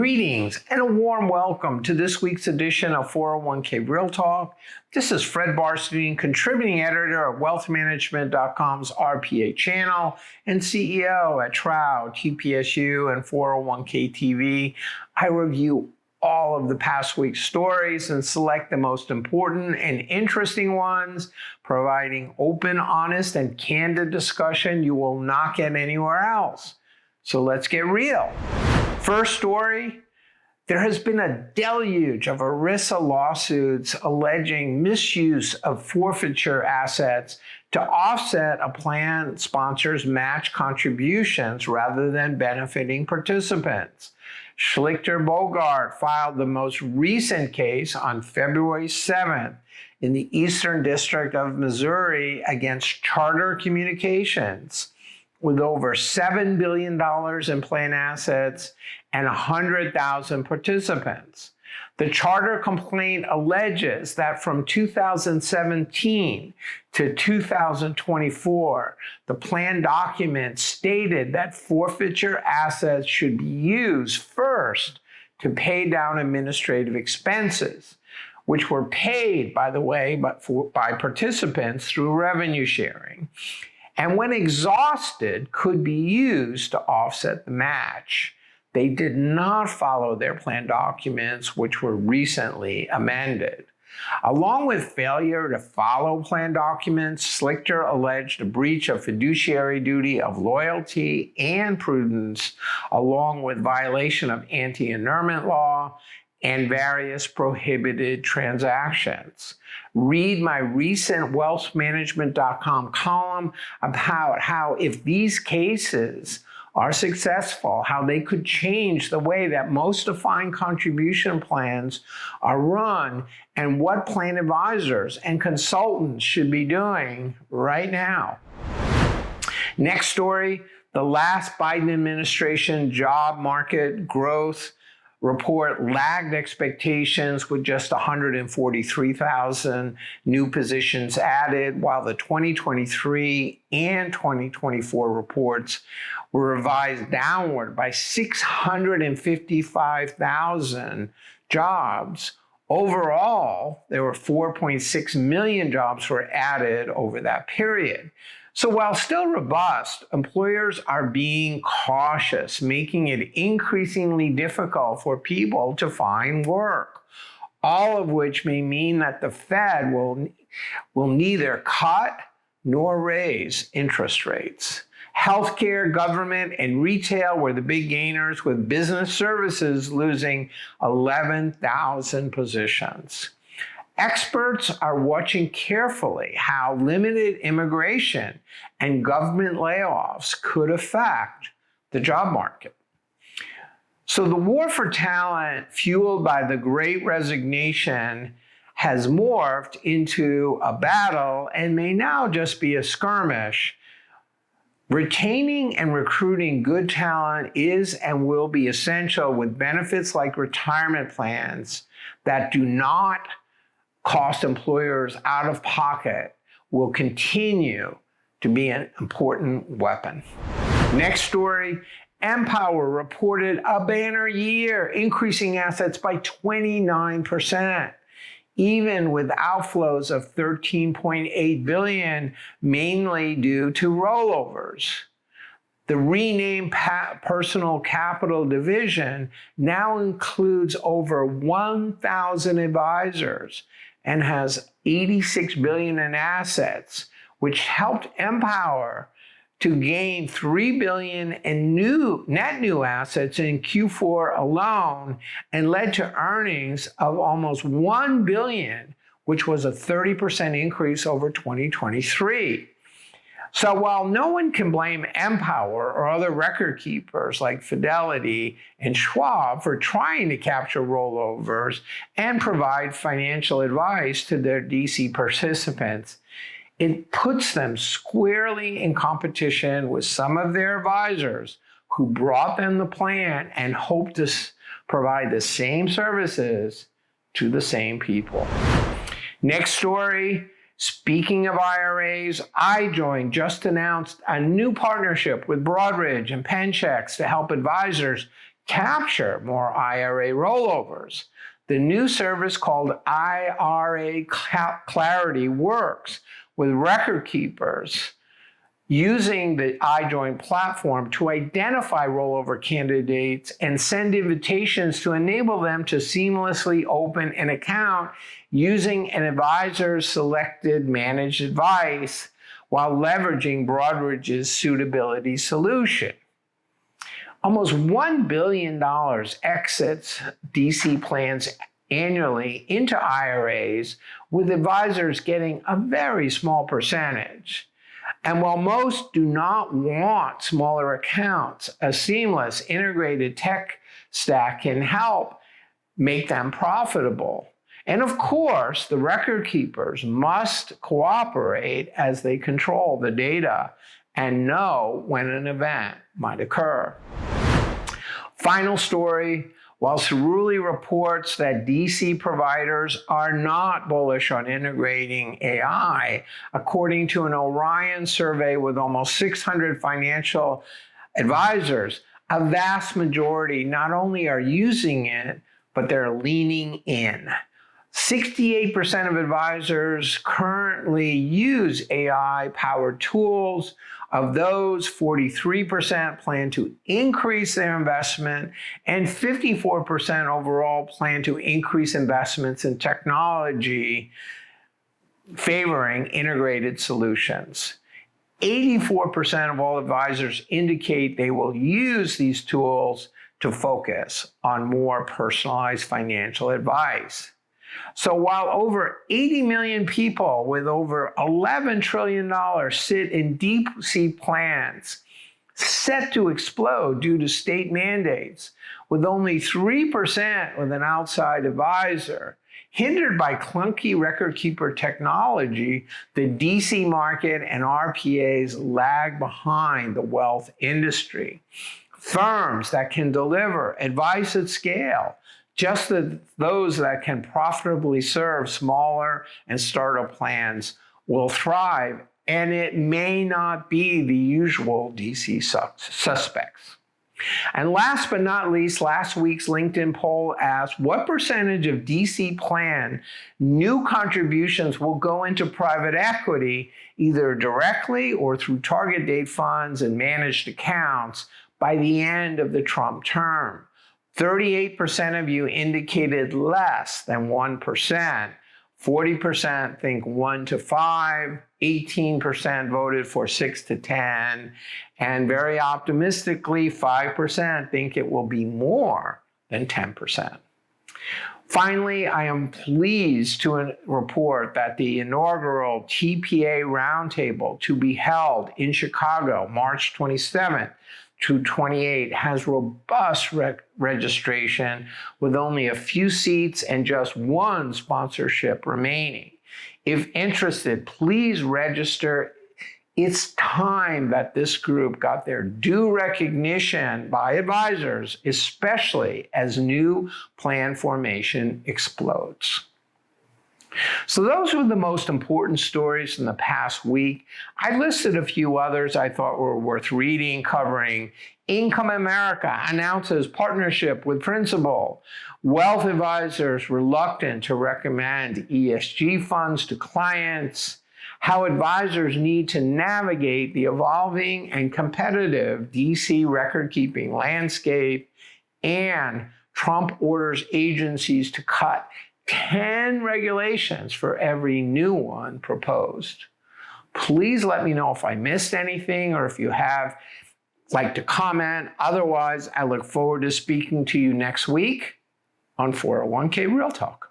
Greetings and a warm welcome to this week's edition of 401k Real Talk. This is Fred Barstein, contributing editor of wealthmanagement.com's RPA channel and CEO at Trout, TPSU, and 401k TV. I review all of the past week's stories and select the most important and interesting ones, providing open, honest, and candid discussion you will not get anywhere else. So let's get real. First story, there has been a deluge of ERISA lawsuits alleging misuse of forfeiture assets to offset a plan sponsor's match contributions rather than benefiting participants. Schlichter-Bogart filed the most recent case on February 7th in the Eastern District of Missouri against Charter Communications, with over $7 billion in plan assets and 100,000 participants. The charter complaint alleges that from 2017 to 2024, the plan document stated that forfeiture assets should be used first to pay down administrative expenses, which were paid, by the way, by participants through revenue sharing, and when exhausted, could be used to offset the match. They did not follow their plan documents, which were recently amended. Along with failure to follow plan documents, Schlichter alleged a breach of fiduciary duty of loyalty and prudence, along with violation of anti-annulment law and various prohibited transactions. Read my recent wealthmanagement.com column about how, if these cases are successful, how they could change the way that most defined contribution plans are run and what plan advisors and consultants should be doing right now. Next story, the last Biden administration job market growth report lagged expectations with just 143,000 new positions added, while the 2023 and 2024 reports were revised downward by 655,000 jobs. Overall, there were 4.6 million jobs were added over that period. So while still robust, employers are being cautious, making it increasingly difficult for people to find work, all of which may mean that the Fed will neither cut nor raise interest rates. Healthcare, government, and retail were the big gainers, with business services losing 11,000 positions. Experts are watching carefully how limited immigration and government layoffs could affect the job market. So the war for talent, fueled by the Great Resignation, has morphed into a battle and may now just be a skirmish. Retaining and recruiting good talent is and will be essential, with benefits like retirement plans that do not cost employers out of pocket will continue to be an important weapon. Next story, Empower reported a banner year, increasing assets by 29%, even with outflows of $13.8 billion, mainly due to rollovers. The renamed Personal Capital Division now includes over 1,000 advisors and has $86 billion in assets, which helped Empower to gain $3 billion in net new assets in Q4 alone, and led to earnings of almost $1 billion, which was a 30% increase over 2023. So while no one can blame Empower or other record keepers like Fidelity and Schwab for trying to capture rollovers and provide financial advice to their DC participants, it puts them squarely in competition with some of their advisors who brought them the plan and hope to provide the same services to the same people. Next story. Speaking of IRAs, iJoin just announced a new partnership with Broadridge and Penchecks to help advisors capture more IRA rollovers. The new service called IRA Clarity works with record keepers using the iJoin platform to identify rollover candidates and send invitations to enable them to seamlessly open an account using an advisor's selected managed advice while leveraging Broadridge's suitability solution. Almost $1 billion exits DC plans annually into IRAs, with advisors getting a very small percentage. And while most do not want smaller accounts, a seamless integrated tech stack can help make them profitable. And of course, the record keepers must cooperate as they control the data and know when an event might occur. Final story. While Cerulli reports that DC providers are not bullish on integrating AI, according to an Orion survey with almost 600 financial advisors, a vast majority not only are using it, but they're leaning in. 68% of advisors currently use AI-powered tools. Of those, 43% plan to increase their investment, and 54% overall plan to increase investments in technology, favoring integrated solutions. 84% of all advisors indicate they will use these tools to focus on more personalized financial advice. So while over 80 million people with over $11 trillion sit in DC plans set to explode due to state mandates, with only 3% with an outside advisor, hindered by clunky record keeper technology, the DC market and RPAs lag behind the wealth industry. Firms that can deliver advice at scale, just those that can profitably serve smaller and startup plans, will thrive, and it may not be the usual DC suspects. And last but not least, last week's LinkedIn poll asked what percentage of DC plan new contributions will go into private equity, either directly or through target date funds and managed accounts, by the end of the Trump term. 38% of you indicated less than 1%. 40% think 1 to 5. 18% voted for 6 to 10. And very optimistically, 5% think it will be more than 10%. Finally, I am pleased to report that the inaugural TPA Roundtable, to be held in Chicago, March 27th, to 28, has robust registration with only a few seats and just one sponsorship remaining. If interested, please register. It's time that this group got their due recognition by advisors, especially as new plan formation explodes. So those were the most important stories from the past week. I listed a few others I thought were worth reading, covering Income America announces partnership with Principal, wealth advisors reluctant to recommend ESG funds to clients, how advisors need to navigate the evolving and competitive DC record-keeping landscape, and Trump orders agencies to cut 10 regulations for every new one proposed. Please let me know if I missed anything or if you like to comment. Otherwise, I look forward to speaking to you next week on 401k Real Talk.